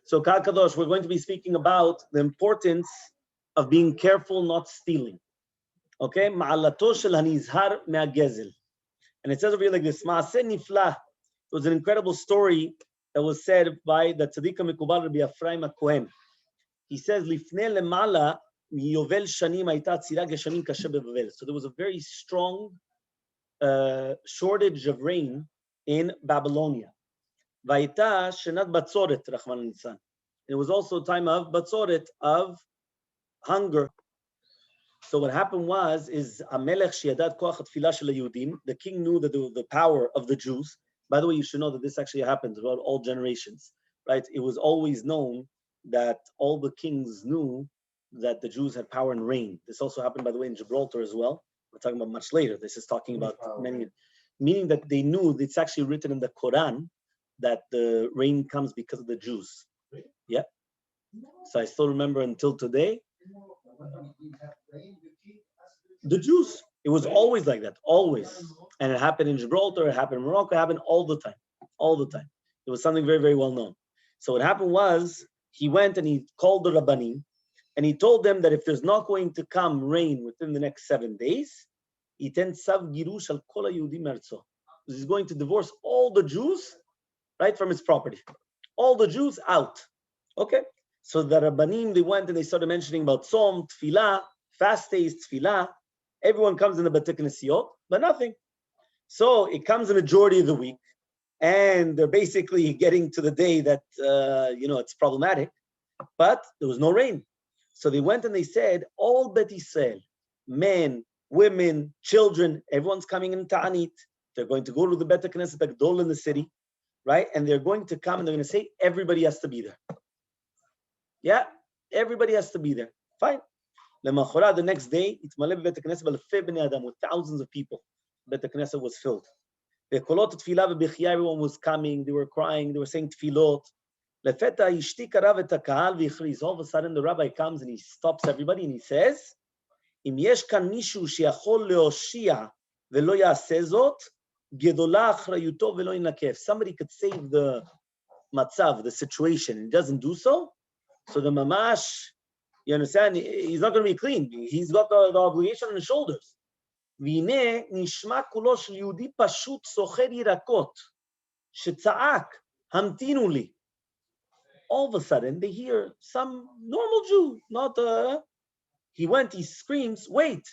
So Kal Kadosh, we're going to be speaking about the importance of being careful not stealing. Okay? Ma'alato shel hanizhar me'agezel. And it says over here like this, Ma'aseh nifla. It was an incredible story that was said by the Tzaddik HaMekubal Rabbi Ephraim HaKohen. He says, Lifnei lemala miyovel shanim hayta tzira geshamim kashe bebavel. So there was a very strong shortage of rain in Babylonia. Vayita shenat batzoret, Rachman Nitzan. It was also a time of batzoret, of hunger. So what happened is Amelech sheyadat koach tefillah shel Yehudim. The king knew that the power of the Jews. By the way, you should know that this actually happened throughout all generations, right? It was always known that all the kings knew that the Jews had power and reign. This also happened, by the way, in Gibraltar as well. We're talking about much later. This is talking about many, meaning that they knew, it's actually written in the Quran that the rain comes because of the Jews. Yeah. So I still remember until today, the Jews. It was always like that, always. And it happened in Gibraltar, it happened in Morocco, it happened all the time. It was something very, very well known. So what happened was, he went and he called the Rabbanim, and he told them that if there's not going to come rain within the next 7 days, he's going to divorce all the Jews, right, from his property. All the Jews out. Okay? So the Rabbanim, they went and they started mentioning about Tzom, Tfilah, fast days, Tfilah. Everyone comes in the Beit Knesset, but nothing. So it comes the majority of the week, and they're basically getting to the day that, it's problematic, but there was no rain. So they went and they said, all Bet Israel, men, women, children, everyone's coming in Ta'anit. They're going to go to the Beit Knesset Agdol in the city, right? And they're going to come and they're going to say, everybody has to be there. Yeah, everybody has to be there. Fine. The next day, with thousands of people. Beit Knesset was filled. Everyone was coming, they were crying, they were saying tefillot. All of a sudden, the rabbi comes and he stops everybody and he says, if somebody could save the matzav, the situation, and doesn't do so, so the mamash, you understand, he's not going to be clean. He's got the obligation on his shoulders. והנה נשמע קולו של יהודי פשוט סוחר ירקות שצעק, המתינו לי. All of a sudden, they hear some normal Jew, he screams, wait.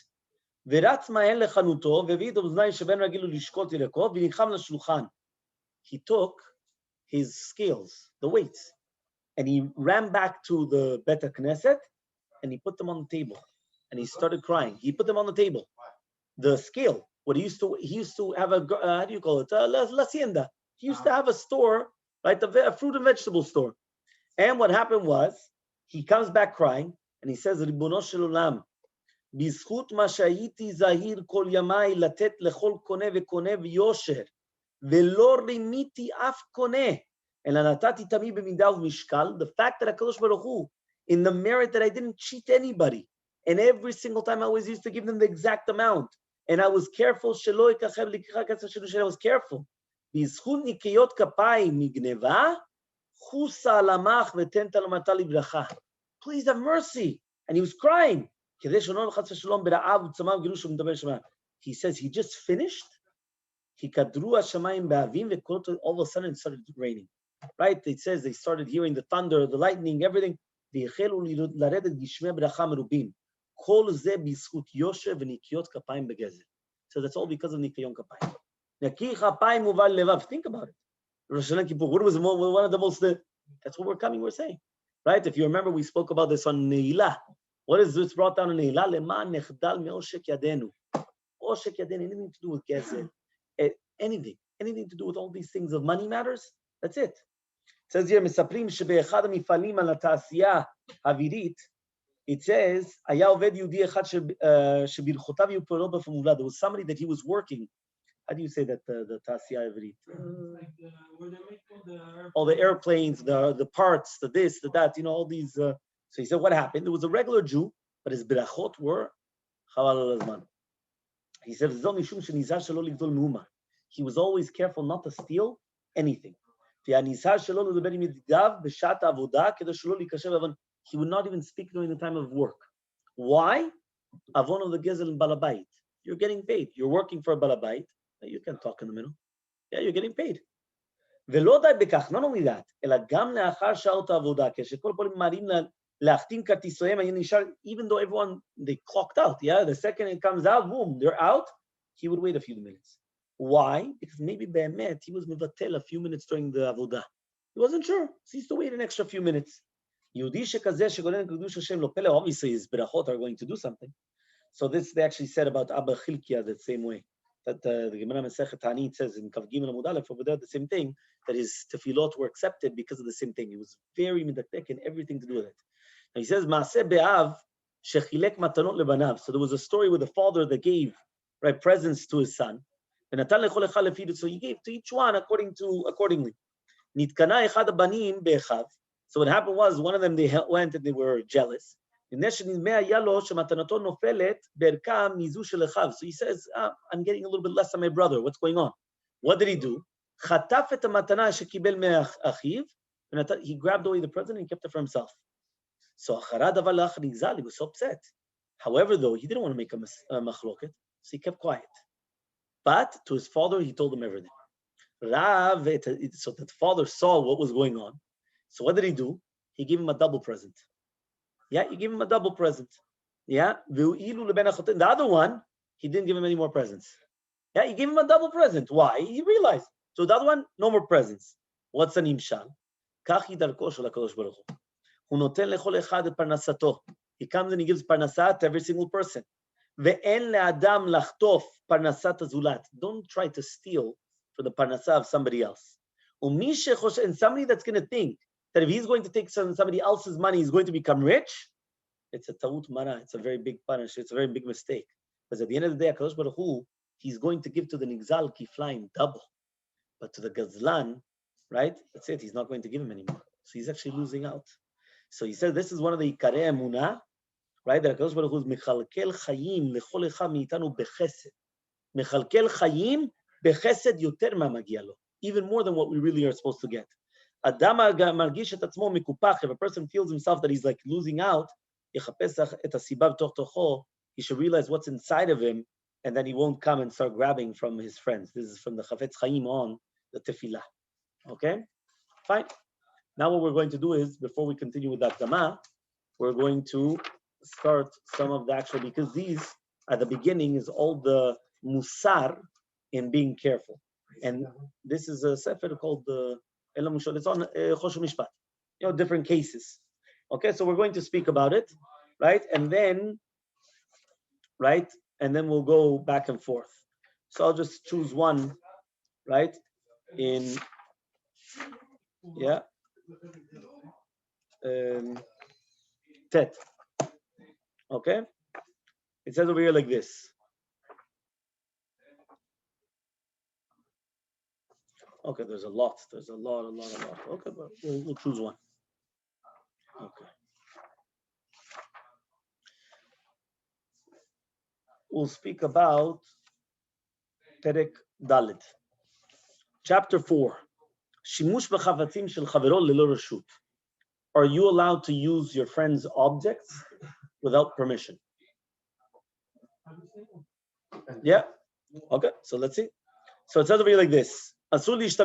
ורץ מהר לחנותו, והביא את האוזניים שבין רגלו לשקות ירקות, וניחם לשולחן. He took his scales, the weights, and he ran back to the Beit Knesset, and he put them on the table, and he started crying. He put them on the table. The scale, he used to have a, how do you call it? La hacienda. He used to have a store, right? A fruit and vegetable store. And what happened was, he comes back crying, and he says, Ribono shel olam, bizchut ma shayiti zahir kol yamai latet lechol koneh vekoneh v'yosher, ve'lo rimiti af koneh, and anatati tami b'midah u'mishkal, the fact that HaKadosh Baruch Hu, in the merit that I didn't cheat anybody, and every single time I always used to give them the exact amount, and I was careful, I was careful. בזכות נקיות כפיים מגנבה, חוסה למח ותן תלמתה לברכה. Please have mercy. And he was crying. כדי שלא חס ושלום ברעב וצמא וגירוש ומדבר שמע. He says he just finished. כי קדרו השמיים באבים all of a sudden it started raining. Right? It says they started hearing the thunder, the lightning, everything. והחלו לרדת גשמי ברכה מרובים. כל זה בזכות יושר ונקיות כפיים בגזל. So that's all because of ניקיון כפיים. נקי כפיים מובל לבב. Think about it. Rosh Hashanah Kippur, what was one of the most, that's what we're saying. Right? If you remember, we spoke about this on Ne'ilah. What is this brought down in Ne'ilah? למען נחדל מעושק ידינו. עושק ידינו, anything to do with גזל. Anything to do with all these things of money matters, that's it. It says here, מספרים שבאחד המפעלים על התעשייה האווירית, it says, היה עובד יהודי אחד שברכותיו יהיו פעולות בפעולה. There was somebody that he was working. How do you say that, the תעשייה האווירית? All the airplanes, the parts, the this, the that, all these. So he said, what happened? There was a regular Jew, but his berachot were חבל על הזמן. He said, זו משום שנזהר שלא לגזול מאומה. He was always careful not to steal anything. He would not even speak during the time of work. Why? Avon of the gezel and balabait. You're getting paid. You're working for a balabait. You can talk in the middle. Yeah, you're getting paid. ולא די בכך, not only that, אלא גם לאחר שעות העבודה, כשכל פעם מראים להחתים כרטיסיהם, היה נשאר, even though everyone, they clocked out, yeah, the second it comes out, boom, they're out, he would wait a few minutes. Why? Because maybe באמת, he was מבטל a few minutes during the עבודה. He wasn't sure, so he used to wait an extra few minutes. יהודי שכזה שגונן קדוש השם לא פלא, obviously his berachot are going to do something. So this they actually said about Abba Chilkia the same way. That the Gemara Masechet Tanit says in Kav Gimel Amud Aleph over there the same thing, that his tefillot were accepted because of the same thing. He was very medakdek in everything to do with it. And he says Maaseh Be'av shechilek matanot lebanav. So there was a story with a father that gave right presents to his son. So he gave to each one accordingly. Nitkana echad habanim be'echav. So what happened was one of them they went and they were jealous. So he says, I'm getting a little bit less than my brother. What's going on? What did he do? He grabbed away the present and kept it for himself. So he was so upset. However, though, he didn't want to make a machloket, so he kept quiet. But to his father, he told him everything. So that the father saw what was going on. So what did he do? He gave him a double present. Yeah, he gave him a double present. Yeah, the other one, he didn't give him any more presents. Yeah, he gave him a double present. Why? He realized. So the other one, no more presents. What's an imshal? He comes and he gives parnasat to every single person. Don't try to steal for the parnasah of somebody else. And somebody that's going to think that if he's going to take somebody else's money, he's going to become rich, it's a ta'ut mara. It's a very big punish. It's a very big mistake. Because at the end of the day, HaKadosh Baruch Hu, he's going to give to the nigzal kiflaim double. But to the gazlan, right, that's it. He's not going to give him anymore. So he's actually losing out. So he says this is one of the ikarei emunah, right, that HaKadosh Baruch Hu is mechalkel chayim lechol echad meitanu bechesed. Mechalkel chayim bechesed yoter ma magia lo. Even more than what we really are supposed to get. If a person feels himself that he's like losing out, he should realize what's inside of him, and then he won't come and start grabbing from his friends. This is from the Chafetz Chaim on the Tefillah. Okay? Fine. Now what we're going to do is, before we continue with that Gama, we're going to start some of the actual, because these, at the beginning, is all the Musar in being careful. And this is a sefer called the it's on Choshen Mishpat, different cases. Okay, so we're going to speak about it, right? And then we'll go back and forth. So I'll just choose one, right? Tet. Okay? It says over here like this. Okay, there's a lot. Okay, but we'll choose one. Okay. We'll speak about Perek Dalet. Chapter 4. Shimush b'chavatzim shel chavero lelo reshut. Are you allowed to use your friend's objects without permission? Yeah. Okay, so let's see. So it says over here like this. You're not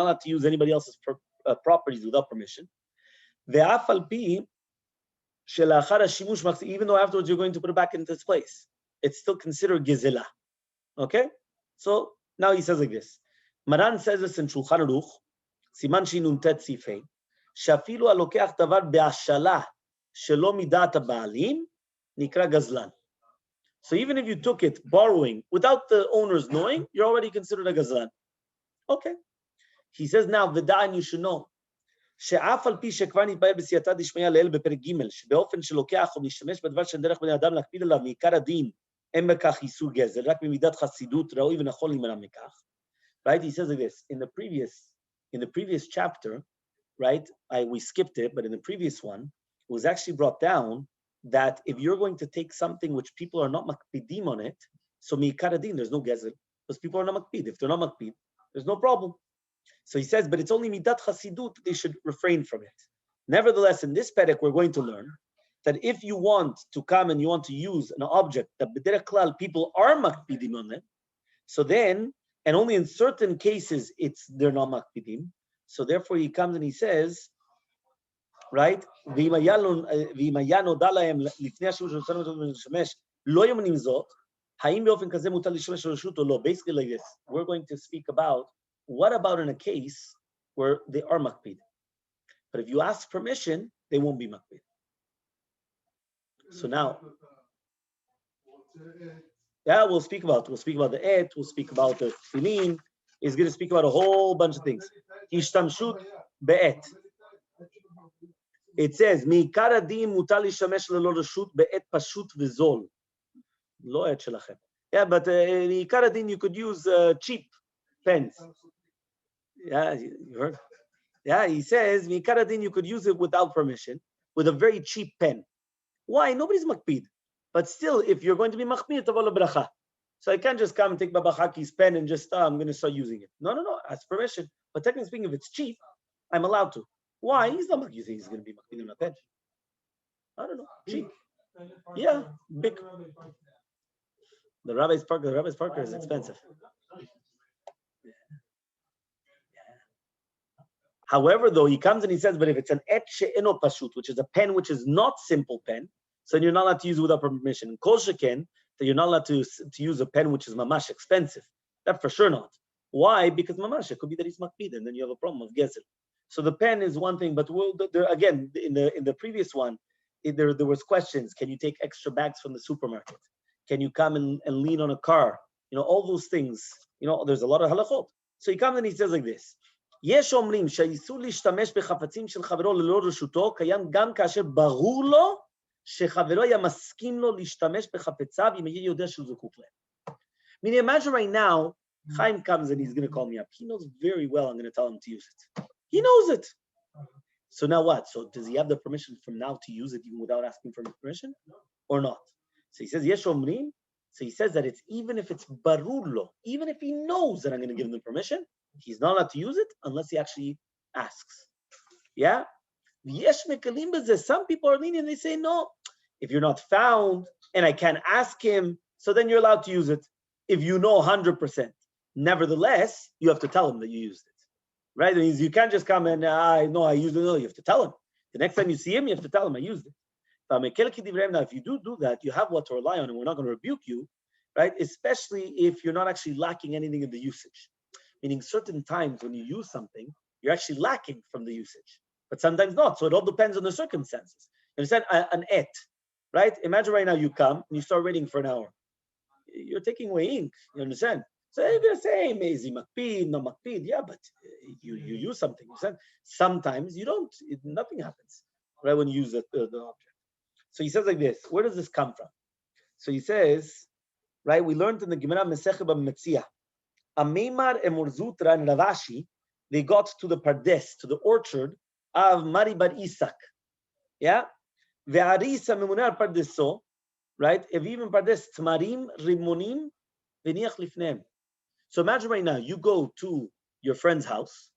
allowed to use anybody else's properties without permission. Even though afterwards you're going to put it back into its place, it's still considered gizela. Okay? So now he says like this. Maran says this in Shulchan Aruch, Siman Shinun Tet Sifei, Shafilu alokeach davar be'ashala shelo midat ha'ba'alim nikra gazlan. So even if you took it borrowing without the owners knowing, you're already considered a gazlan. Okay. He says now, V'da'an, you should know. שאף על פי שכבר נתבהר בסייעתא דשמיא לעיל בפרק ג' שבאופן שלוקח או משתמש בדבר שאין דרך בני אדם להקפיד עליו מעיקר הדין, אין בכך איסור גזל, רק במידת חסידות ראוי ונכון להימנע מכך. Right? He says like this. In the previous chapter, right? We skipped it, but in the previous one, it was actually brought down that if you're going to take something which people are not makpidim on it, so mi'ikar adin, there's no gezel, because people are not makpid. If they're not makpid, There's no problem. So he says, but it's only midat chasidut, they should refrain from it. Nevertheless, in this perek, we're going to learn that if you want to come and you want to use an object that b'derech klal people are makpidim on it, so then, and only in certain cases they're not makpidim. So therefore, he comes and he says, right? Basically like this. We're going to speak about what about in a case where they are makpid. But if you ask permission, they won't be makpid. So now, yeah, we'll speak about the et, we'll speak about the tefillin. He's going to speak about a whole bunch of things. Ishtamshut be'et. It says, "Mi'ikar adin mutar lishamesh lelo reshut be'et pashut v'zol." Lo et shelachem. Yeah, but mi'ikar adin you could use cheap pens. Yeah, you heard. Yeah, he says, "Mi'ikar adin you could use it without permission, with a very cheap pen." Why? Nobody's makpid. But still, if you're going to be makpid, tavol bracha. So I can't just come and take Baba Haki's pen and just, I'm going to start using it. No. Ask permission. But technically speaking, if it's cheap, I'm allowed to. Why? He's not. You think he's going to be makpid on a pen? I don't know. Cheap. Yeah, big. The Rabbi's Parker is expensive. However, though, he comes and he says, but if it's an et she'eno pashut, which is a pen which is not simple pen, so then you're not allowed to use it without permission. Kol sheken, that you're not allowed to use a pen which is mamash expensive. That for sure not. Why? Because mamash, it could be that he's makpid, and then you have a problem of gezel. So the pen is one thing, but again, in the previous one, there was questions. Can you take extra bags from the supermarket? Can you come and lean on a car? All those things. There's a lot of halachot. So he comes and he says like this. יש אומרים שהאיסור להשתמש בחפצים של חברו ללא רשותו קיים גם כאשר ברור לו שחברו היה מסכים לו להשתמש בחפציו אם יהיה יודע שהוא זקוק להם. Meaning, imagine right now, Chaim comes and he's going to call me up. He knows very well I'm going to tell him to use it. He knows it. So now what? So does he have the permission from now to use it even without asking for permission? Or not? So he says, יש אומרים, so he says that it's even if it's ברור לו, even if he knows that I'm going to give him the permission, he's not allowed to use it unless he actually asks. Yeah? Some people are lenient, they say, no, if you're not found and I can't ask him, so then you're allowed to use it if you know 100%. Nevertheless, you have to tell him that you used it. Right? That means you can't just come and, I used it. No, you have to tell him. The next time you see him, you have to tell him, I used it. Now, if you do that, you have what to rely on, and we're not going to rebuke you, right? Especially if you're not actually lacking anything in the usage. Meaning certain times when you use something, you're actually lacking from the usage, but sometimes not. So it all depends on the circumstances. You understand? An et, right? Imagine right now you come and you start reading for an hour. You're taking away ink. You understand? So you're going to say, is makpid, no makpid? Yeah, but you use something. You understand? Sometimes you don't. Nothing happens, right, when you use the object. So he says like this. Where does this come from? So he says, right, we learned in the Gemara Masechet B'Metzia, Ameimar and Morzutra and Ravashi, they got to the Pardes, to the orchard of Mari Bar Isak. Yeah? Ve'arisa memunar Pardeso, right? Evim Pardes Tmarim Rimonim V'niach Lifnem. So imagine right now, you go to your friend's house,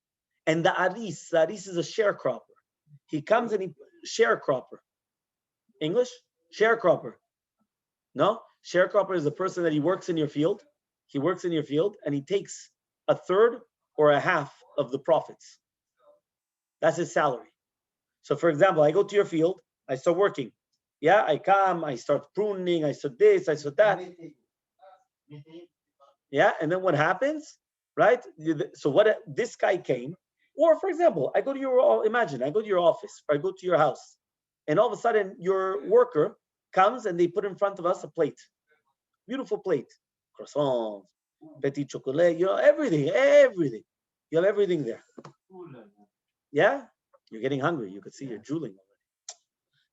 and the aris is a sharecropper. He comes and he, sharecropper. English? Sharecropper. No? Sharecropper is a person that he works in your field. He works in your field and he takes a third or a half of the profits. That's his salary. So for example, I go to your field, I start working. Yeah, I come, I start pruning, I start this, I start that. Yeah, and then what happens, right? So what this guy came, or for example, I go to your office, or I go to your house, and all of a sudden your worker comes and they put in front of us a plate. Beautiful plate. Croissants, petit chocolat, everything. You have everything there. Yeah? You're getting hungry. You could see you're drooling already.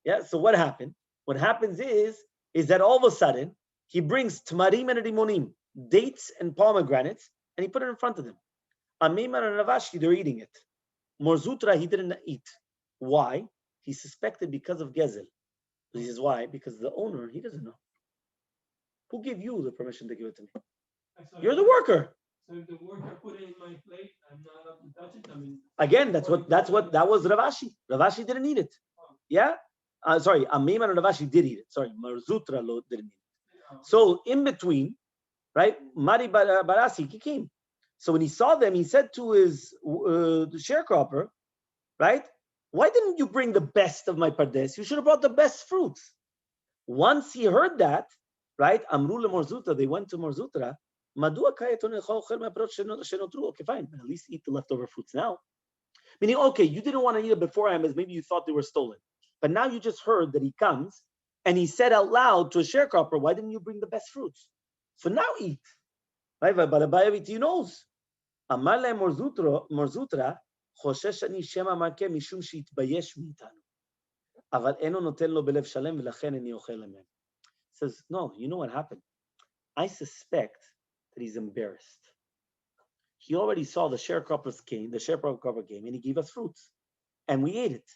Yeah, so what happened? What happens is that all of a sudden, he brings tmarim and rimonim, dates and pomegranates, and he put it in front of them. Amimar and Ravashi, they're eating it. Morzutra, he didn't eat. Why? He suspected because of gezel. He says, why? Because the owner, he doesn't know. Who gave you the permission to give it to me? You're the worker. So if the worker put it in my plate, I'm not allowed to touch it. I mean, Again, that was Ravashi. Ravashi didn't eat it. Yeah? Sorry, Amim and Ravashi did eat it. Sorry, Marzutra didn't eat it. So in between, right, Mari Barasi, he came. So when he saw them, he said to his sharecropper, right, why didn't you bring the best of my pardes? You should have brought the best fruits. Once he heard that, right, Amru Marzutra, they went to Marzutra. Okay, fine, but at least eat the leftover fruits now. Meaning, okay, you didn't want to eat it beforehand because maybe you thought they were stolen. But now you just heard that he comes and he said out loud to a sharecropper, why didn't you bring the best fruits? So now eat. Right? But Abayaviti knows. Amar le Marzutra, חושש אני שמא מכה משום שהתבייש מאיתנו. אבל אינו נותן לו בלב שלם ולכן איני אוכל מהם. Says, no, you know what happened? I suspect that he's embarrassed. He already saw the sharecropper came, and he gave us fruits, and we ate it.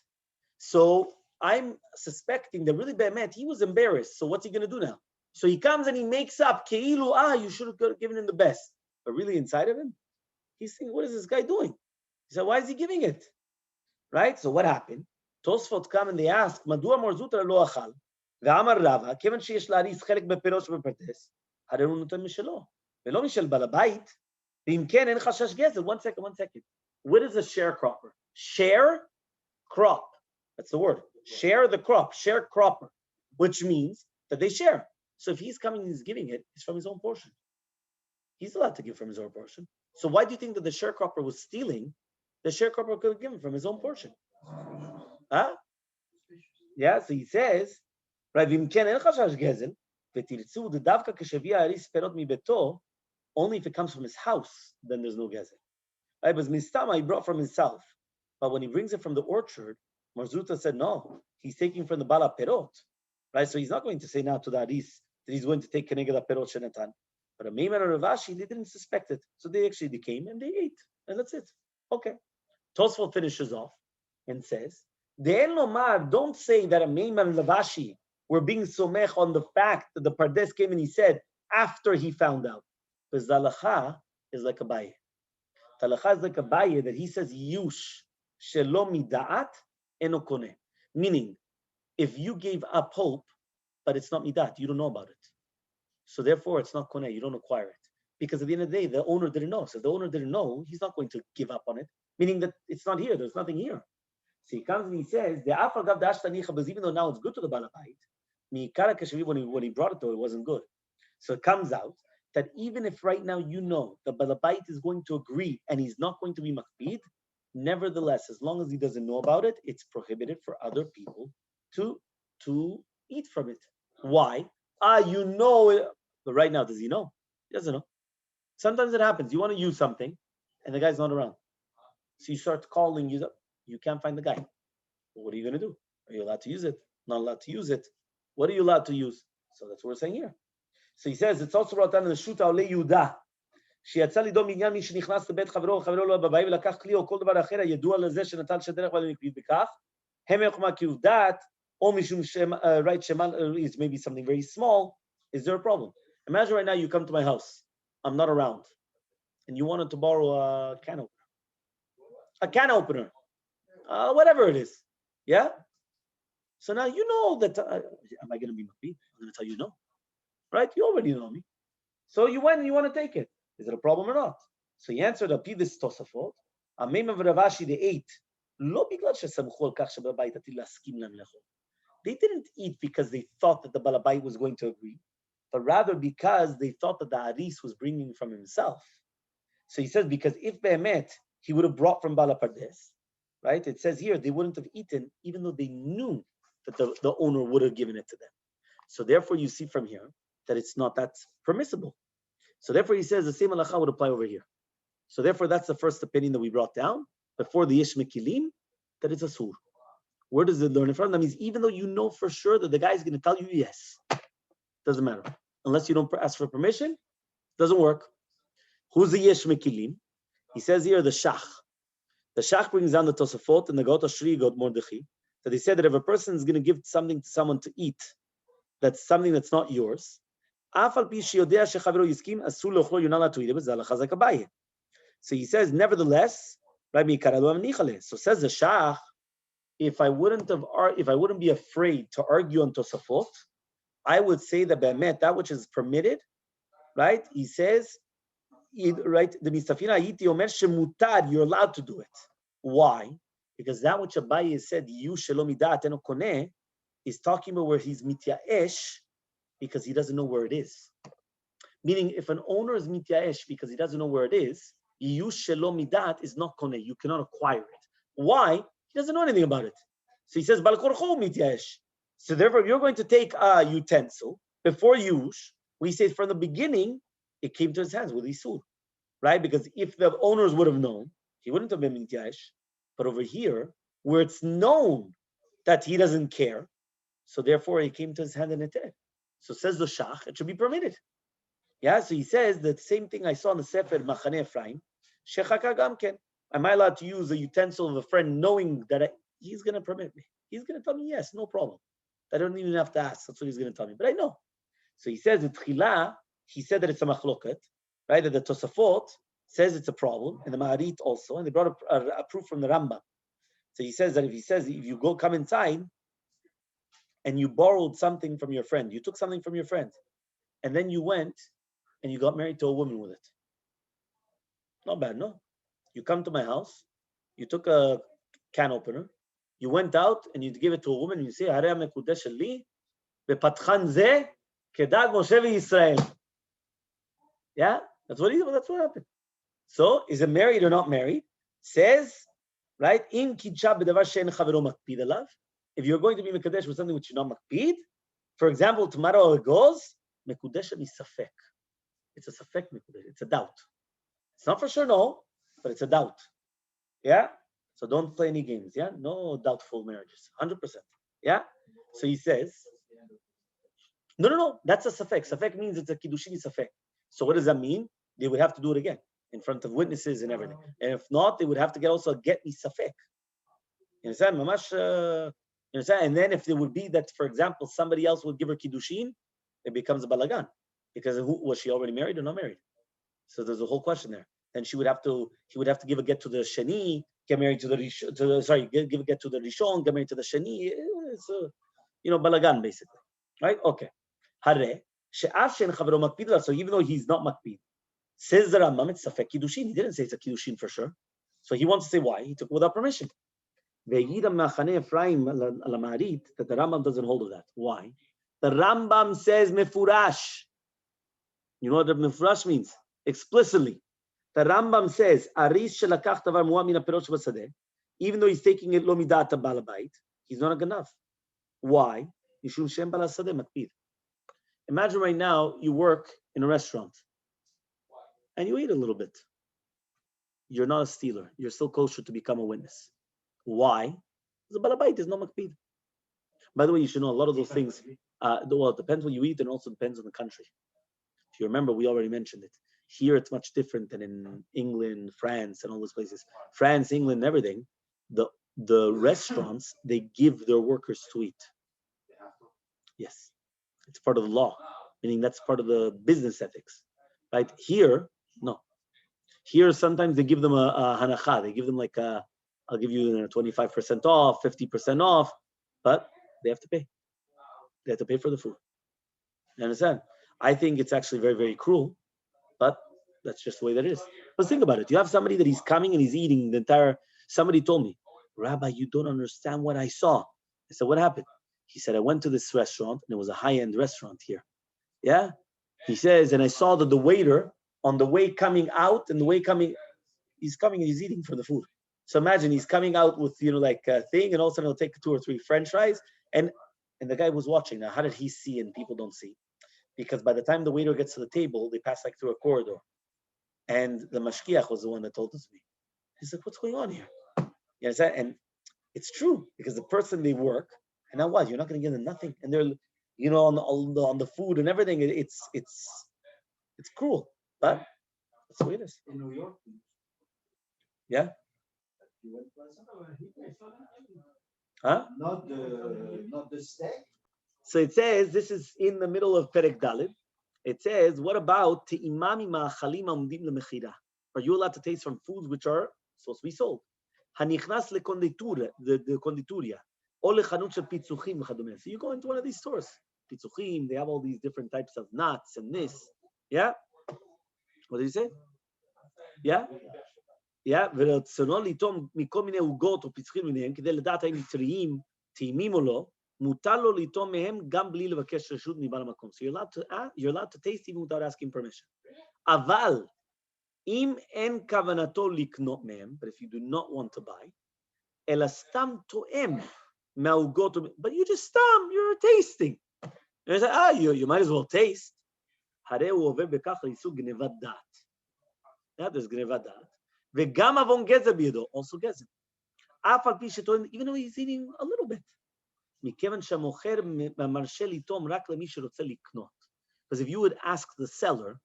So I'm suspecting that really Be'emet, he was embarrassed. So what's he going to do now? So he comes and he makes up, Keilu, you should have given him the best. But really inside of him, he's thinking, what is this guy doing? He said, why is he giving it? Right? So what happened? Tosfot come and they ask, Madua Marzutra lo achal, ve'amar Rava, כיוון שיש להריס חלק בפירות שבפרדס, הרי הוא נותן משלו, ולא משל בעל הבית, ואם כן אין חשש גזל. One second. What is a sharecropper? Share, crop. That's the word. Share the crop, sharecropper, which means that they share. So if he's coming and he's giving it, it's from his own portion. He's allowed to give from his own portion. So why do you think that the sharecropper was stealing? The sharecropper could have given from his own portion. Huh? Yeah, so he says, only if it comes from his house, then there's no gezel. Right? But mistama, he brought from himself. But when he brings it from the orchard, Marzuta said, no, he's taking from the bala perot. Right? So he's not going to say now to the Aris that he's going to take keneged perot shenatan. But a Meiman or Ravashi, they didn't suspect it. So they came and they ate. And that's it. Okay. Tosfot finishes off and says, don't say that a Meiman and Ravashi were being somech on the fact that the Pardes came and he said after he found out. Because the halacha is like a baye. The halacha is like a baye that he says, yush shelo mida'at eno koneh. Meaning, if you gave up hope, but it's not midat, you don't know about it. So therefore, it's not koneh, you don't acquire it. Because at the end of the day, the owner didn't know. So if the owner didn't know, he's not going to give up on it. Meaning that it's not here, there's nothing here. So he comes and he says, even though now it's good to the balabait, when he brought it though, it wasn't good. So it comes out that even if right now you know the balabait is going to agree and he's not going to be makbid, nevertheless, as long as he doesn't know about it, it's prohibited for other people to eat from it. Why? You know it. But right now, does he know? He doesn't know. Sometimes it happens. You want to use something and the guy's not around. So you start calling, you can't find the guy. Well, what are you going to do? Are you allowed to use it? Not allowed to use it. What are you allowed to use? So that's what we're saying here. So he says, it's also brought down in the Shuta Ole Yehuda. שיצא לידו מעניין מי שנכנס לבית חברו וחברו לא בבית ולקח כלי או כל דבר אחר הידוע לזה שנטל שדרך ועל מקפיד בכך, הם יחמה כעובדת, או משום right shemal is maybe something very small. Is there a problem? Imagine right now you come to my house, I'm not around, and you wanted to borrow a can opener, whatever it is, yeah? So now you know that, am I going to be makbid? I'm going to tell you no, right? You already know me. So you went and you want to take it. Is it a problem or not? So he answered, Api this Tosafot, Amem of Ravashi, they ate. They didn't eat because they thought that the Balabait was going to agree, but rather because they thought that the Aris was bringing from himself. So he says, because if Be'emet, he would have brought from Bala Pardes, right? It says here, they wouldn't have eaten, even though they knew that the owner would have given it to them. So therefore, you see from here that it's not that permissible. So therefore, he says the same halacha would apply over here. So therefore, that's the first opinion that we brought down before the Yesh Mekilim, that it's a sur. Where does it learn it from? That means even though you know for sure that the guy is going to tell you yes, doesn't matter. Unless you don't ask for permission, doesn't work. Who's the Yesh Mekilim? He says here the Shach. The Shach brings down the Tosafot and the Got Ashri, Got Mordechai, that they said that if a person is going to give something to someone to eat, that's something that's not yours, אף על פי שיודע שחברו יסכים, אסור לאוכלו, you're not allowed to eat it, וזה הלכה זכה באיה. So he says, nevertheless, right, so says the Shach, if I wouldn't be afraid to argue on Tosafot, I would say that be'emet, that which is permitted, right? He says, right, the Mistafina Ayiti Omer Shemutad, you're allowed to do it. Why? Because that which Abaye said, you shalom idat eno koneh, is talking about where he's mityaesh, because he doesn't know where it is. Meaning, if an owner is mityaesh because he doesn't know where it is, you shalom idat is not koneh, you cannot acquire it. Why? He doesn't know anything about it. So he says, Bal korcho mityaesh. So therefore, you're going to take a utensil before use. We say from the beginning, it came to his hands with Isur, right? Because if the owners would have known, he wouldn't have been mityaesh. But over here, where it's known that he doesn't care, so therefore it came to his hand in a ted. So says the Shach, it should be permitted. Yeah, so he says the same thing I saw in the Sefer Machane Ephraim, Shechaka Gamken. Am I allowed to use a utensil of a friend knowing that he's going to permit me? He's going to tell me yes, no problem. I don't even have to ask. That's what he's going to tell me. But I know. So he says, he said that it's a machloket, right? That the Tosafot says it's a problem, and the Ma'arit also, and they brought a proof from the Rambam. So he says that if you come inside and you borrowed something from your friend, you took something from your friend, and then you went and you got married to a woman with it. Not bad, no? You come to my house, you took a can opener, you went out and you give it to a woman and you say, Hare mekudesh li, bepatchan ze, kedag Moshe v'Yisrael. Yeah? That's what happened. So, is it married or not married? Says, right, in kidsha b'davar she'en chavero makpid alav. If you're going to be mekudesh with something which you're not makpid, for example, tomorrow it goes, mekudesh misafek. It's a safek mekudesh. It's a doubt. It's not for sure no, but it's a doubt. Yeah? So don't play any games. Yeah? No doubtful marriages. 100%. Yeah? So he says, no. That's a safek. Safek means it's a kiddushin safek. So what does that mean? They would have to do it again in front of witnesses and everything. And if not, they would have to get also a get me safek. You understand? Mamash, you understand? And then if it would be that, for example, somebody else would give her kiddushin, it becomes a balagan. Because was she already married or not married? So there's a whole question there. Then he would have to give a get to the Shani, get married to the give a get to the Rishon, get married to the Shani. It's balagan basically, right? Okay. Hare she'af she'en chavero makpid alav. So even though he's not makpid, says the Rambam, it's safek kiddushin. He didn't say it's a kiddushin for sure. So he wants to say why he took it without permission. Ve'yida machane Ephraim ala Ma'arit that the Rambam doesn't hold of that. Why? The Rambam says mefurash. You know what the mefurash means? Explicitly. The Rambam says, Aris shelakach tavar mu'ah min ha'perot shebasadeh, even though he's taking it lo midat balabait, he's not a ganav. Why? Mishum shem balasadeh makpid. Imagine right now you work in a restaurant and you eat a little bit. You're not a stealer. You're still kosher to become a witness. Why? Because the balabait is not makpid. By the way, you should know a lot of those things. It depends what you eat and also depends on the country. If you remember, we already mentioned it. Here, it's much different than in England, France, and all those places. France, England, and everything. The restaurants, they give their workers to eat. Yes, it's part of the law, meaning that's part of the business ethics, right? Here, no. Here, sometimes they give them a hanacha. They give them I'll give you 25% off, 50% off, but they have to pay. They have to pay for the food. You understand? I think it's actually very, very cruel. But that's just the way that it is. But think about it. You have somebody that he's coming and he's eating the entire. Somebody told me, Rabbi, you don't understand what I saw. I said, what happened? He said, I went to this restaurant and it was a high-end restaurant here. Yeah? He says, and I saw that the waiter on the way coming out and he's coming and he's eating for the food. So imagine he's coming out with, a thing and all of a sudden he'll take 2 or 3 French fries. And the guy was watching. Now, how did he see and people don't see? Because by the time the waiter gets to the table, they pass through a corridor. And the mashkiach was the one that told us me. He's like, what's going on here? You understand? And it's true, because the person they work, and now what? You're not going to give them nothing. And they're, on the food and everything, it's cruel. But that's the way it is. In New York? Yeah? Huh? Not the steak? So it says, this is in the middle of Perek Dalet. It says, what about te'imami ma'achalim ha'omdim lemechira? Are you allowed to taste from foods which are supposed to be sold? Hanichnas lekonditura, the kondituria, or lechanut shel pitzuchim v'chadumeh. So you go into one of these stores, pitzuchim, they have all these different types of nuts and this. Yeah? What did you say? Yeah? Yeah? ורצונו לטעום מכל מיני עוגות או פיצוחים למיניהם, כדי לדעת האם טריים, טעימים או לא, מותר לו לטעום מהם גם בלי לבקש רשות מבעל המקום. So you're allowed to taste even without asking permission. אבל אם אין כוונתו לקנות מהם, but if you do not want to buy, אלא סתם טועם מהעוגות, but you just סתם, you're tasting. You say, you might as well taste. הרי הוא עובר בכך לאיסור גנבת דעת. Yeah, there's גנבת דעת. וגם עוון גזל בידו, also גזל. אף על פי שטוען, even though he's eating a little bit. מכיוון שהמוכר מרשה לטעום רק למי שרוצה לקנות. Because if you would ask the seller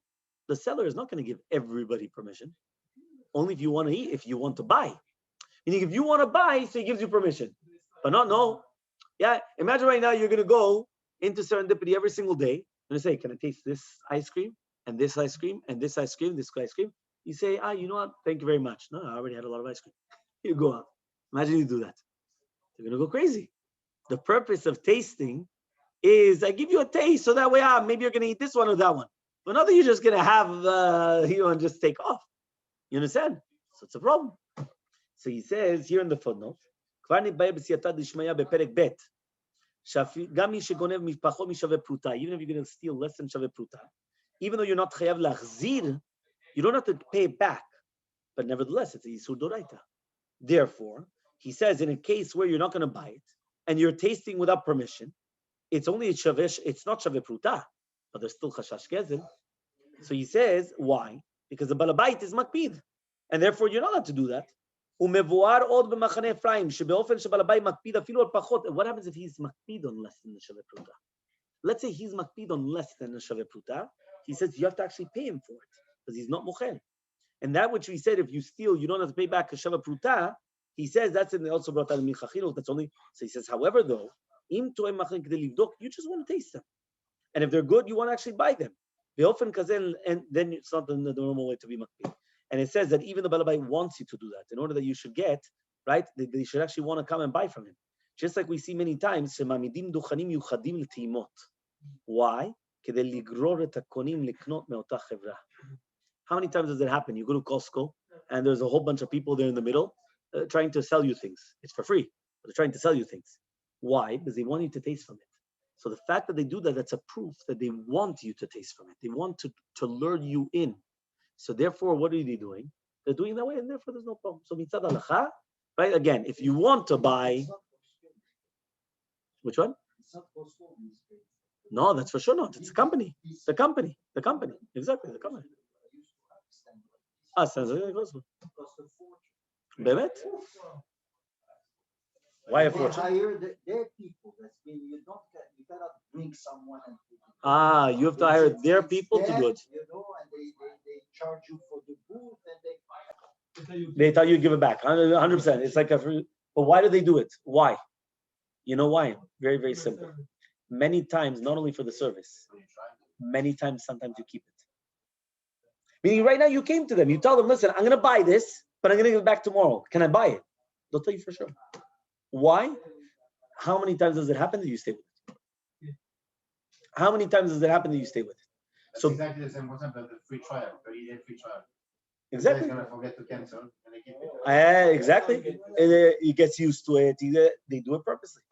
is not going to give everybody permission. Only if you want to eat, if you want to buy. Meaning if you want to buy, so he gives you permission. But not no. Yeah, imagine right now you're going to go into serendipity every single day. You're going to say, can I taste this ice cream? And this ice cream? And this ice cream? This ice cream? You say, you know what? Thank you very much. No, I already had a lot of ice cream. You go out. Imagine you do that. You're going to go crazy. The purpose of tasting is I give you a taste so that way, maybe you're going to eat this one or that one. But not that you're just going to have, and just take off. You understand? So it's a problem. So he says here in the footnote, even if you're going to steal less than שווה פרוטה, even though you're not חייב להחזיר, you don't have to pay it back. But nevertheless, it's a Yisur Doraita. Therefore, he says in a case where you're not going to buy it, and you're tasting without permission, it's not שווה פרוטה, but there's still חשש גזל. So he says, why? Because the balabait is makpid, and therefore you're not allowed to do that. ומבואר עוד במחנה אפרים, שבאופן שבלבית מקפיד אפילו על פחות. What happens if he's makpid on less than the שווה פרוטה? Let's say he's makpid on less than the שווה פרוטה. He says you have to actually pay him for it, because he's not mochel. And that which we said, if you steal, you don't have to pay back a שווה פרוטה. He says that's in the also brought out in Milchachilot. That's only. So he says, however, though, im toem machin k'dei livdok, you just want to taste them, and if they're good, you want to actually buy them. Beofen kazen, and then it's not the normal way to be makpid. And it says that even the Balabai wants you to do that in order that you should get, right? They should actually want to come and buy from him. Just like we see many times, shemamidim duchanim yuchadim l'timot. Why? Kedei ligror et hakonim liknot me'ota chevra. How many times does it happen? You go to Costco and there's a whole bunch of people there in the middle trying to sell you things. It's for free, but they're trying to sell you things. Why? Because they want you to taste from it. So the fact that they do that, that's a proof that they want you to taste from it. They want to lure you in. So therefore, what are they doing? They're doing that way, and therefore there's no problem. So mitzad halacha, right? Again, if you want to buy, which one? No, that's for sure not. It's a company. The company. Exactly, the company. Sounds like באמת? Why a fortune? Hire their people. You cannot bring someone and you have to hire their people to do it. And they charge you for the booth, and they tell you to give it back 100%. It's like but why do they do it? Why? You know why? Very, very simple. Many times, not only for the service, many times, sometimes you keep it. Meaning right now you came to them, you tell them, listen, I'm going to buy this, but I'm going to give it back tomorrow. Can I buy it? They'll tell you for sure. Why? How many times does it happen that you stay with it? How many times does it happen that you stay with it? That's so exactly the same concept as the free trial, 30-day free trial. Exactly. He's going to forget to cancel, and they keep it. Exactly. He gets used to it. They do it purposely.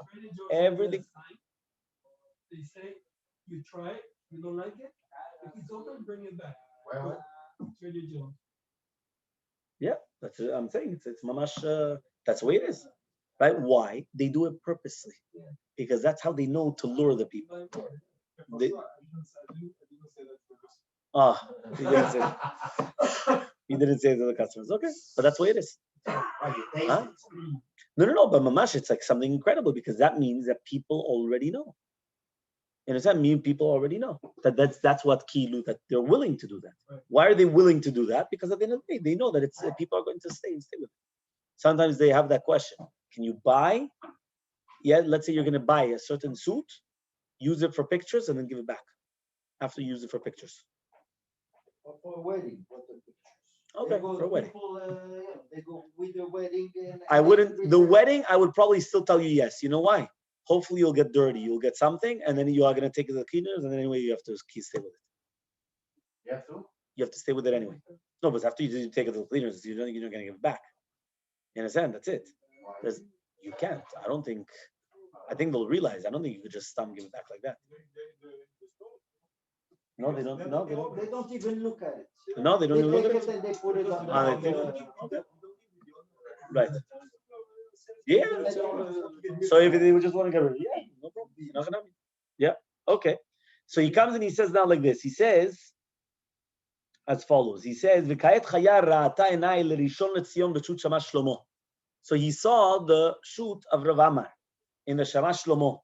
Everything. They say, you try it, you don't like it, if it's open, bring it back. Well, it's really Joe. Yeah, that's what I'm saying. It's mamash. That's the way it is, right? Why? They do it purposely, because that's how they know to lure the people. They, he didn't say that. He didn't say it to the customers. Okay, but that's the way it is. Huh? No. But mamash, it's like something incredible, because that means that people already know. You understand? People already know that's what kilu, that they're willing to do that. Right. Why are they willing to do that? Because at the end of the day, they know that it's people are going to stay with it. Sometimes they have that question: can you buy? Yeah, let's say you're going to buy a certain suit, use it for pictures, and then give it back. after you use it for pictures. For a wedding. Okay, for a wedding. People, they go with the wedding. I wouldn't. The wedding, I would probably still tell you yes. You know why? Hopefully, you'll get dirty. You'll get something, and then you are going to take it to the cleaners, and then anyway, you have to stay with it. You have to? You have to stay with it anyway. No, but after you take it to the cleaners, you're not going to give it back. You understand? That's it. You can't. I think they'll realize. I don't think you could just stop and give it back like that. No, they don't. No, They don't even look at it. No, they don't even look at it. And they put it on Okay. Right. Yeah. So if they would just want to get rid of it, yeah, no problem. Yeah. Okay. So he comes and he says now like this. He says as follows. He says, "V'kayet chaya ra'ata enai l'rishon leTzion b'shut Shamash Shlomo." So he saw the shoot of Rav Amar in the Shamash Shlomo.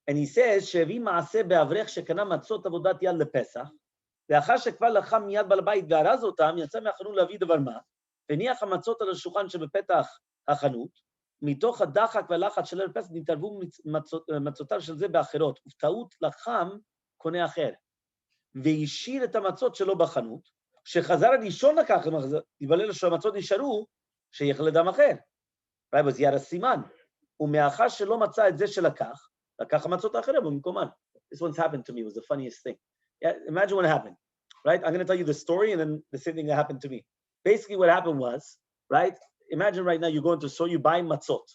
And he says, "Shevi maaseh be'avrech shekana matzot avodat yad lepesach, ואחר שכבר לחם מיד בעל הבית וארז אותם, יצא מהחנות להביא דבר מה, והניח המצות על השולחן שבפתח החנות, מתוך הדחק והלחץ של ערב פסח נתערבו מצותיו של זה באחרות, ובטעות לחם קונה אחר, והשאיר את המצות שלו בחנות, שחזר הראשון לקח, יבלל שהמצות נשארו, שייך לדם אחר. רבי זייר הסימן, ומאחר שלא מצא את זה שלקח, לקח המצות האחרות במקומן. This one's happened to me, it was the funniest thing. Yeah, imagine what happened, right? I'm going to tell you the story and then the same thing that happened to me. Basically, what happened was, right? Imagine right now you go into a store, you buy matzot.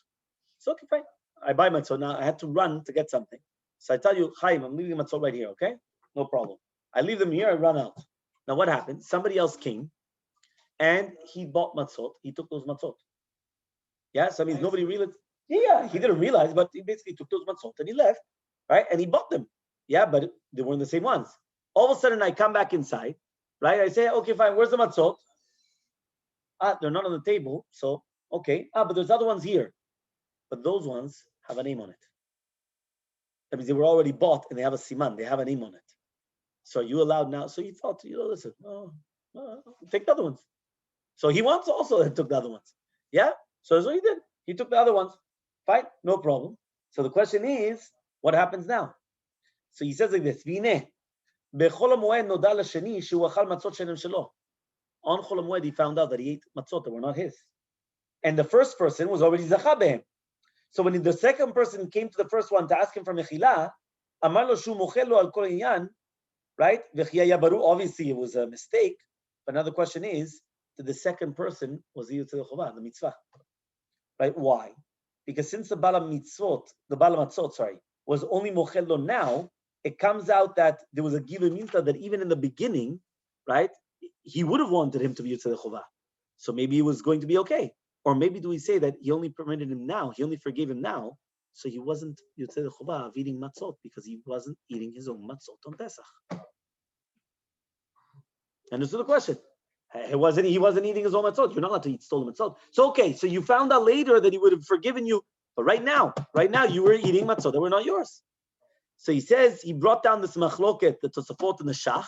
So, okay, fine. I buy matzot. Now, I had to run to get something. So I tell you, Chaim, I'm leaving matzot right here, okay? No problem. I leave them here, I run out. Now, what happened? Somebody else came and he bought matzot. He took those matzot. Yeah, so that means nobody realized. Yeah, he didn't realize, but he basically took those matzot and he left, right? And he bought them. Yeah, but they weren't the same ones. All of a sudden, I come back inside, right? I say, okay, fine, where's the matzot? They're not on the table, so, okay. But there's other ones here. But those ones have a name on it. That means they were already bought and they have a siman, they have a name on it. So are you allowed now? So you thought, listen, take the other ones. So he wants also took the other ones. Yeah? So that's what he did. He took the other ones. Fine, no problem. So the question is, what happens now? So he says like this, Vine. On Chol HaMoed, he found out that he ate matzot that were not his. And the first person was already Zacha behem. So when the second person came to the first one to ask him for Mechila, Amar lo shu mochel lo al kol inyan, right? Obviously it was a mistake. But now the question is, did the second person was the Yitzhak Chovah, the mitzvah? Right? Why? Because since the Bala Matzot, was only mochel lo now, it comes out that there was a Gilui Minta that even in the beginning, right, he would have wanted him to be Yitzhak Chovah. So maybe it was going to be okay. Or maybe do we say that he only permitted him now, he only forgave him now, so he wasn't Yitzhak Chovah of eating matzot because he wasn't eating his own matzot on Pesach. Understood the question? He wasn't eating his own matzot. You're not allowed to eat stolen matzot. So okay, so you found out later that he would have forgiven you, but right now you were eating matzot that were not yours. So he says he brought down this machloket, the Tosafot and the Shach.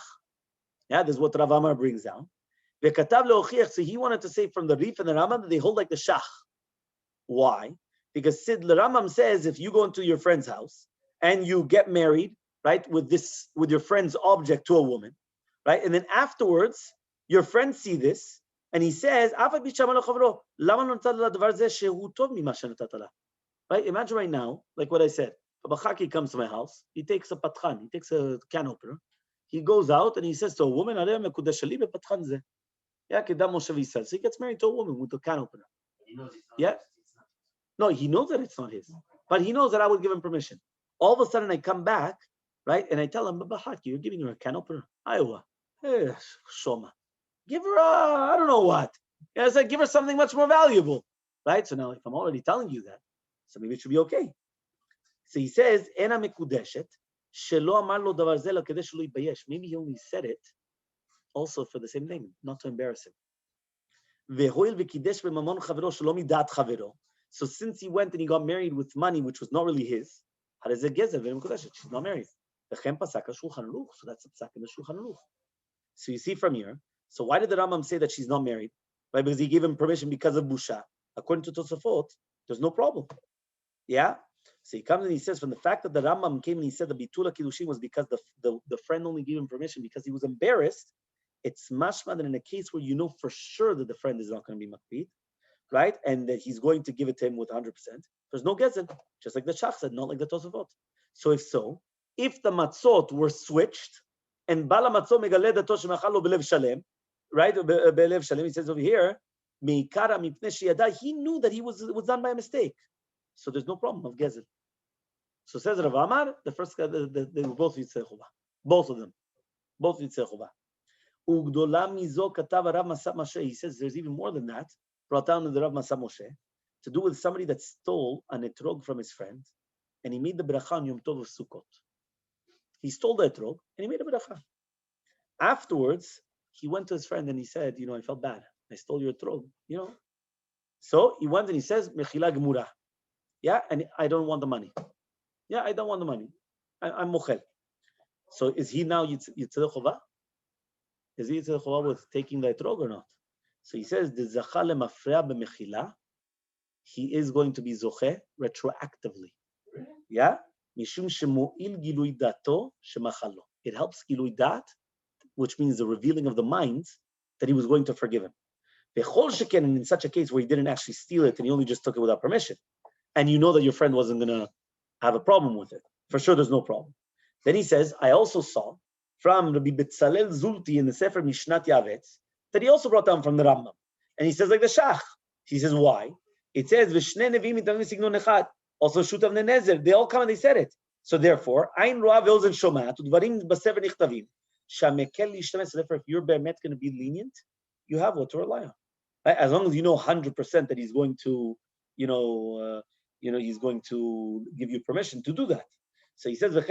Yeah, this is what Rav Amar brings down. So he wanted to say from the Rif and the Rambam that they hold like the Shach. Why? Because the Rambam says if you go into your friend's house and you get married, right, with your friend's object to a woman, right, and then afterwards your friends see this and he says, right? Imagine right now, like what I said. Bachaki comes to my house. He takes a patran. He takes a can opener. He goes out and he says to a woman, yeah, so he gets married to a woman with a can opener. He knows it's not Yeah. his. No, he knows that it's not his. But he knows that I would give him permission. All of a sudden I come back, right? And I tell him, Bachaki, you're giving her a can opener. Iowa. Shoma. Give her I don't know what. Yeah, I said, give her something much more valuable. Right? So now if I'm already telling you that, so maybe it should be okay. So he says, "Ena mekudeshet shelo amar lo davar ze kadesh lo yibayesh." Maybe he only said it also for the same thing, not to embarrass him. Vehoil v'kidesh b'mamon chavero shelo midat chavero. So since he went and he got married with money which was not really his, harezeh gezer ve'em mekudeshet. She's not married. V'chem pasak Shulchan Aruch. So that's a pasak in the Shulchan Aruch. So you see from here. So why did the Rambam say that she's not married? Right? Because he gave him permission because of busha. According to Tosafot, there's no problem. Yeah. So he comes and he says, from the fact that the Rambam came and he said the Bitula Kiddushin was because the friend only gave him permission because he was embarrassed, it's mashma that in a case where you know for sure that the friend is not going to be makpid, right? And that he's going to give it to him with 100%. There's no gezel, just like the Shach said, not like the Tosafot. So if the matzot were switched, and Bala matzot megaleh dato shemachalo belev shalem, right? Belev shalem, he says over here, meikara mipnei sheyada, he knew that it was done by a mistake. So there's no problem of gezel. So says Rav Amar, the first guy, they were both Yitzhak Chova. Both of them. Both Yitzhak Chova. Ugdola mizo katav Rav Masat Moshe. He says there's even more than that. Brought down to the Rav Masat Moshe to do with somebody that stole an etrog from his friend, and he made the bracha on Yom Tov of Sukkot. He stole the etrog and he made a bracha. Afterwards, he went to his friend and he said, I felt bad. I stole your etrog, So he went and he says, Mechila Gemura. Yeah, and I don't want the money. Yeah, I don't want the money. I'm mochel. So is he now Yitzhak Chova? Is he Yitzhak Chova with taking the etrog or not? So he says, the zacha lemafreya b'mechila, he is going to be zoche retroactively. Yeah? Mishum shemu'il gilui dato shemachalo. It helps gilui dat, which means the revealing of the mind, that he was going to forgive him. V'chol sheken, and in such a case where he didn't actually steal it and he only just took it without permission, and you know that your friend wasn't going to have a problem with it. For sure, there's no problem. Then he says, I also saw from Rabbi Betzalel Zulti in the Sefer Mishnat Yavetz that he also brought down from the Rambam. And he says like the Shach. He says, why? It says, V'shnei neviim mitamim signon echad. Also Shutav Nenezer. They all come and they said it. So therefore, Ain Roa ve'ozen shomat, udvarim b'sefer nichtavim, shamekel lishtamesh. So therefore, if you're be'emet going to be lenient, you have what to rely on. Right? As long as you know 100% that he's going to, he's going to give you permission to do that. So he says, that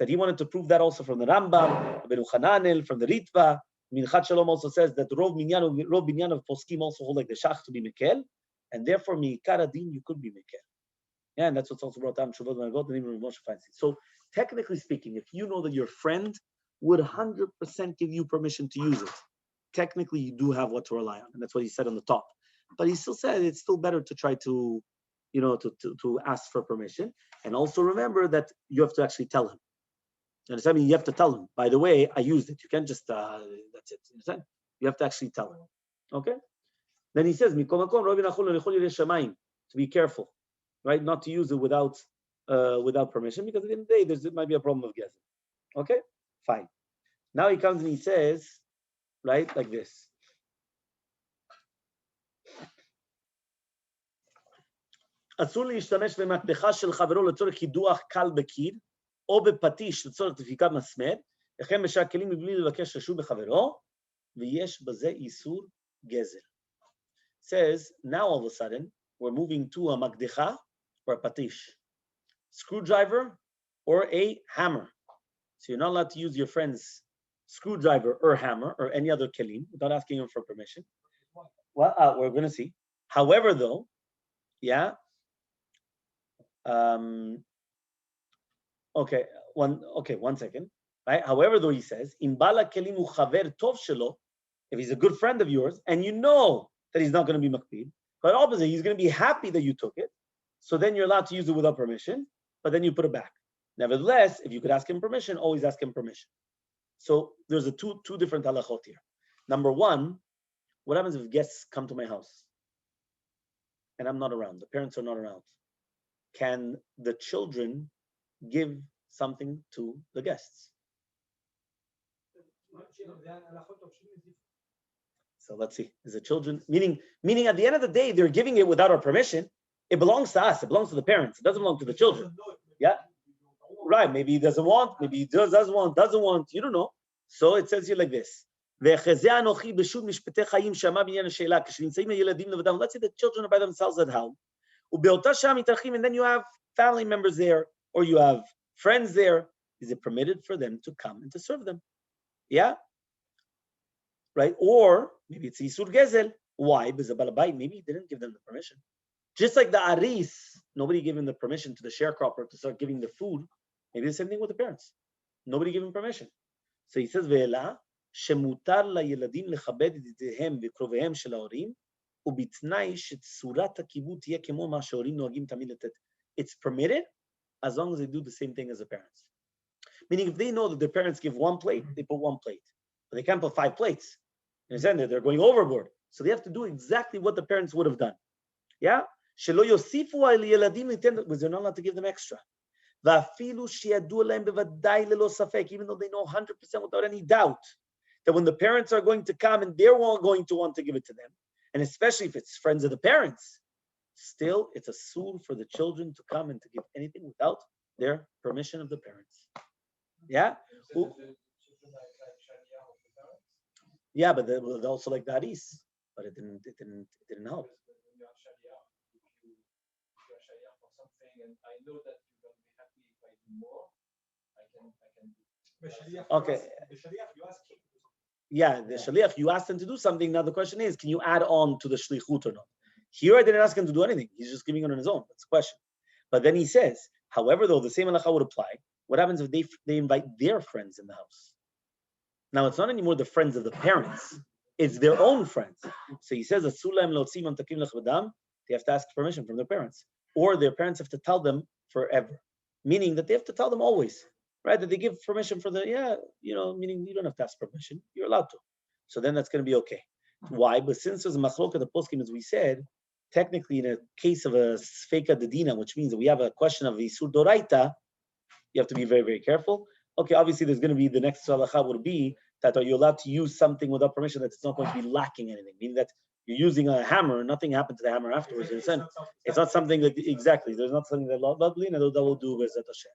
he wanted to prove that also from the Rambam, from the Ritva. Minchat Shalom also says that Rov Binyan of Poskim also hold like the Shach to be Mekel, and therefore Mi'ikar Adin you could be Mekel. Yeah, and that's what's also brought down Shuvot Ma'avot and even Moshe finds it. So technically speaking, if you know that your friend would 100% give you permission to use it, technically you do have what to rely on, and that's what he said on the top. But he still said it's still better to try to, to ask for permission, and also remember that you have to actually tell him. You understand? You have to tell him. By the way, I used it. You can't just that's it. You understand? You have to actually tell him. Okay. Then he says, to be careful, right? Not to use it without permission, because at the end of the day, there might be a problem of gezer. Okay, fine. Now he comes and he says, right, like this. אסור להשתמש במטבחה של חברו לצורך קידוח קל בקיר, או בפטיש לצורך דפיקת מסמר, וכן בשאר כלים מבלי לבקש רשות בחברו, ויש בזה איסור גזל. Says, now all of a sudden, we're moving to a מקדחה, or a patish, screwdriver, or a hammer. So you're not allowed to use your friend's screwdriver or hammer, or any other kelim, without asking him for permission. Well, we're going to see. However, though, yeah, one second. Right? However, though, he says, "Im bala kelim hu chaver tov shelo," if he's a good friend of yours, and you know that he's not going to be makpid, but opposite, he's going to be happy that you took it, so then you're allowed to use it without permission, but then you put it back. Nevertheless, if you could ask him permission, always ask him permission. So there's two different halachot here. Number one, what happens if guests come to my house and I'm not around? The parents are not around. Can the children give something to the guests? So let's see. Is the children meaning at the end of the day they're giving it without our permission? It belongs to us. It belongs to the parents. It doesn't belong to the children. Yeah, right. Maybe he doesn't want. Maybe he does want. Doesn't want. You don't know. So it says here like this. Let's say the children are by themselves at home. And then you have family members there, or you have friends there. Is it permitted for them to come and to serve them? Yeah? Right? Or maybe it's Isur Gezel. Why? Because maybe he didn't give them the permission. Just like the Aris, nobody gave him the permission to the sharecropper to start giving the food. Maybe the same thing with the parents. Nobody gave him permission. So he says, Ve'ela, shemutar la yeladim lechabed yedihem v'krovehem shel haorim, It's permitted as long as they do the same thing as the parents. Meaning, if they know that their parents give one plate, they put one plate. But they can't put 5 plates. You understand that they're going overboard. So they have to do exactly what the parents would have done. Yeah? Because they're not allowed to give them extra. Even though they know 100% without any doubt that when the parents are going to come and they're all going to want to give it to them, and especially if it's friends of the parents, still it's a soul for the children to come and to give anything without their permission of the parents. Yeah? Yeah, but they were also like the Hadith, but it didn't help. Okay. Yeah, the shaliach, you asked him to do something. Now the question is, can you add on to the shlichut or not? Here I didn't ask him to do anything. He's just giving it on his own. That's the question. But then he says, however, though, the same halacha would apply. What happens if they invite their friends in the house? Now it's not anymore the friends of the parents. It's their own friends. So he says, they have to ask permission from their parents. Or their parents have to tell them forever. Meaning that they have to tell them always. Right? That they give permission for meaning you don't have to ask permission. You're allowed to. So then that's going to be okay. Why? But since there's a machlok of the poskim, as we said, technically in a case of a sfeika dedina, which means that we have a question of isur doraita, you have to be very, very careful. Okay, obviously there's going to be the next halacha would be that are you allowed to use something without permission that it's not going to be lacking anything, meaning that you're using a hammer, nothing happened to the hammer afterwards. It's not something that exactly. There's not something that will do with Hashem.